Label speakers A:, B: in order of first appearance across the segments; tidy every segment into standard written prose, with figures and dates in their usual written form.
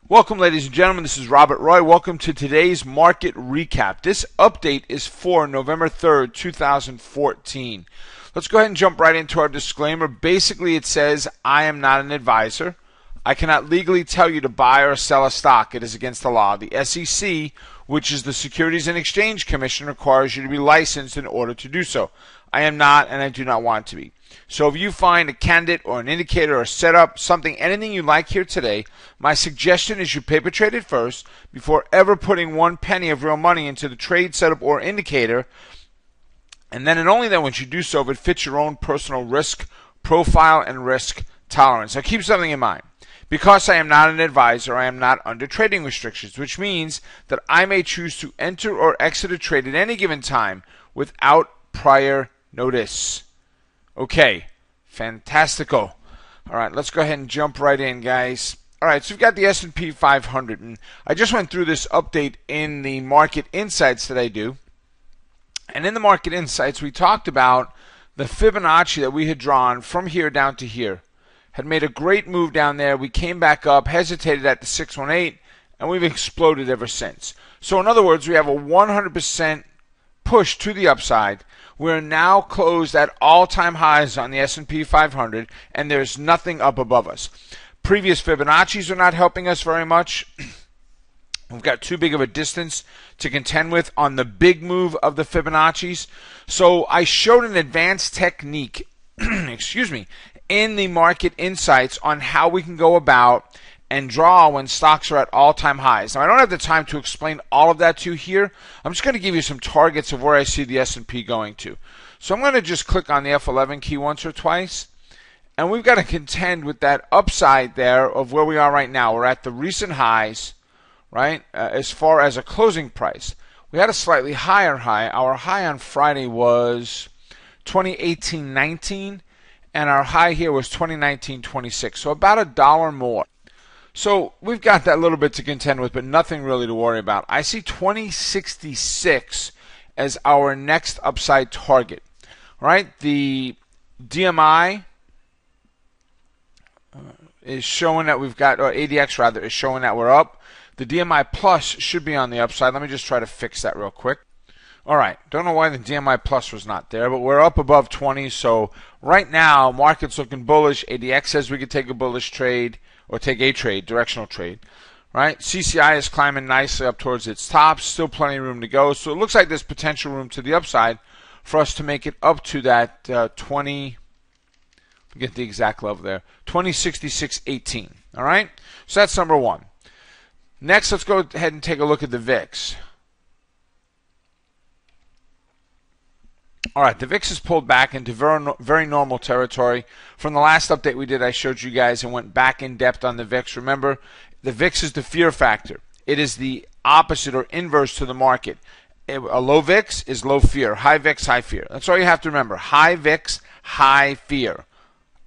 A: Welcome, ladies and gentlemen. This is Robert Roy. Welcome to today's market recap. This update is for November 3rd, 2014. Let's go ahead and jump right into our disclaimer. Basically, it says, I am not an advisor. I cannot legally tell you to buy or sell a stock. It is against the law. The SEC, which is the Securities and Exchange Commission, requires you to be licensed in order to do so. I am not, and I do not want to be. So if you find a candidate or an indicator or setup, something, anything you like here today, my suggestion is you paper trade it first before ever putting 1 penny of real money into the trade setup or indicator. And then and only then would you do so if it fits your own personal risk profile and risk tolerance. Now keep something in mind. Because I am not an advisor, I am not under trading restrictions, which means that I may choose to enter or exit a trade at any given time without prior notice. Okay, fantastico. All right, let's go ahead and jump right in, guys. All right, so we've got the S&P 500, and I just went through this update in the Market Insights that I do. And in the Market Insights, we talked about the Fibonacci that we had drawn from here down to here. Had made a great move down there. We came back up, hesitated at the 618, and we've exploded ever since. So in other words, we have a 100% push to the upside. We're now closed at all-time highs on the S&P 500, and there's nothing up above us. Previous Fibonacci's are not helping us very much. We've got too big of a distance to contend with on the big move of the Fibonacci's. So I showed an advanced technique, excuse me, in the Market Insights on how we can go about and draw when stocks are at all-time highs. Now, I don't have the time to explain all of that to you here. I'm just going to give you some targets of where I see the S&P going to. So I'm going to just click on the F11 key once or twice, and we've got to contend with that upside there of where we are right now. We're at the recent highs, right, as far as a closing price. We had a slightly higher high. Our high on Friday was 2018.19, and our high here was 2019.26, so about $1 more. So we've got that little bit to contend with, but nothing really to worry about. I see 2066 as our next upside target. All right, the DMI is showing that we've got, or ADX rather, is showing that we're up. The DMI Plus should be on the upside. Let me just try to fix that real quick. All right, don't know why the DMI Plus was not there, but we're up above 20. So right now, market's looking bullish. ADX says we could take a bullish trade, or take a trade, directional trade, right? CCI is climbing nicely up towards its top, still plenty of room to go. So it looks like there's potential room to the upside for us to make it up to that 20, forget the exact level there, 2066.18, all right? So that's number one. Next, let's go ahead and take a look at the VIX. All right, the VIX is pulled back into very normal territory. From the last update we did, I showed you guys and went back in depth on the VIX. Remember, the VIX is the fear factor. It is the opposite or inverse to the market. A low VIX is low fear. High VIX, high fear. That's all you have to remember. High VIX, high fear.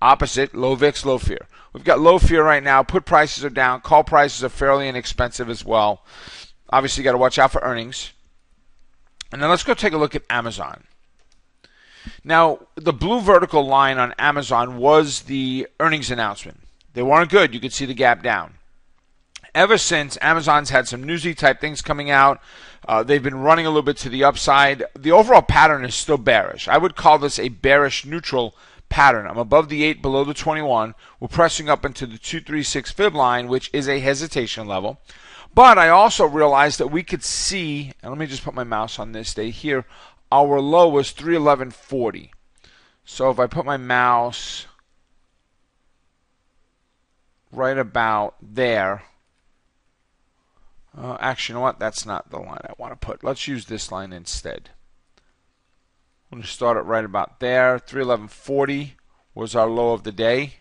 A: Opposite, low VIX, low fear. We've got low fear right now. Put prices are down. Call prices are fairly inexpensive as well. Obviously, you got to watch out for earnings. And then let's go take a look at Amazon. Now, the blue vertical line on Amazon was the earnings announcement. They weren't good. You could see the gap down. Ever since, Amazon's had some newsy type things coming out. They've been running a little bit to the upside. The overall pattern is still bearish. I would call this a bearish neutral pattern. I'm above the 8, below the 21. We're pressing up into the 236 fib line, which is a hesitation level. But I also realized that we could see, and let me just put my mouse on this day here, our low was 311.40. So if I put my mouse right about there, actually, you know what? That's not the line I want to put. Let's use this line instead. I'm going to start it right about there. 311.40 was our low of the day.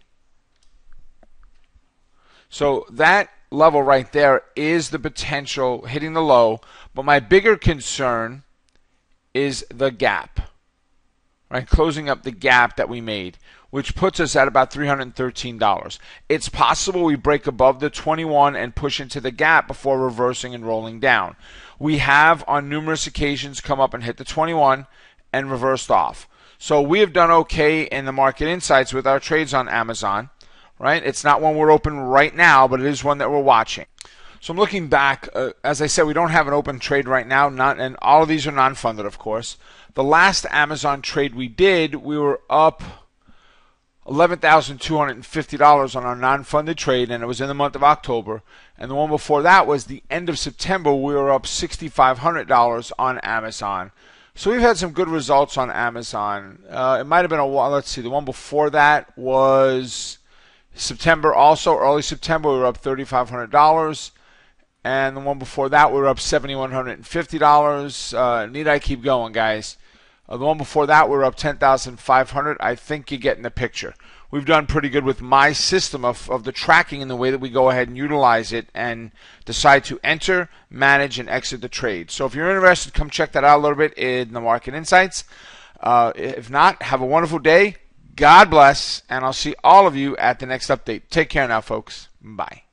A: So that level right there is the potential hitting the low. But my bigger concern is the gap, right? Closing up the gap that we made, which puts us at about $313. It's possible we break above the 21 and push into the gap before reversing and rolling down. We have on numerous occasions come up and hit the 21 and reversed off. So we have done okay in the Market Insights with our trades on Amazon, right? It's not one we're open right now, but it is one that we're watching. So I'm looking back. As I said, we don't have an open trade right now, and all of these are non-funded, of course. The last Amazon trade we did, we were up $11,250 on our non-funded trade, and it was in the month of October. And the one before that was the end of September. We were up $6,500 on Amazon. So we've had some good results on Amazon. It might have been a while. Let's see. The one before that was September also. Early September, we were up $3,500. And the one before that, we were up $7,150. Need I keep going, guys? The one before that, we were up $10,500. I think you're getting the picture. We've done pretty good with my system of the tracking and the way that we go ahead and utilize it and decide to enter, manage, and exit the trade. So if you're interested, come check that out a little bit in the Market Insights. If not, have a wonderful day. God bless, and I'll see all of you at the next update. Take care now, folks. Bye.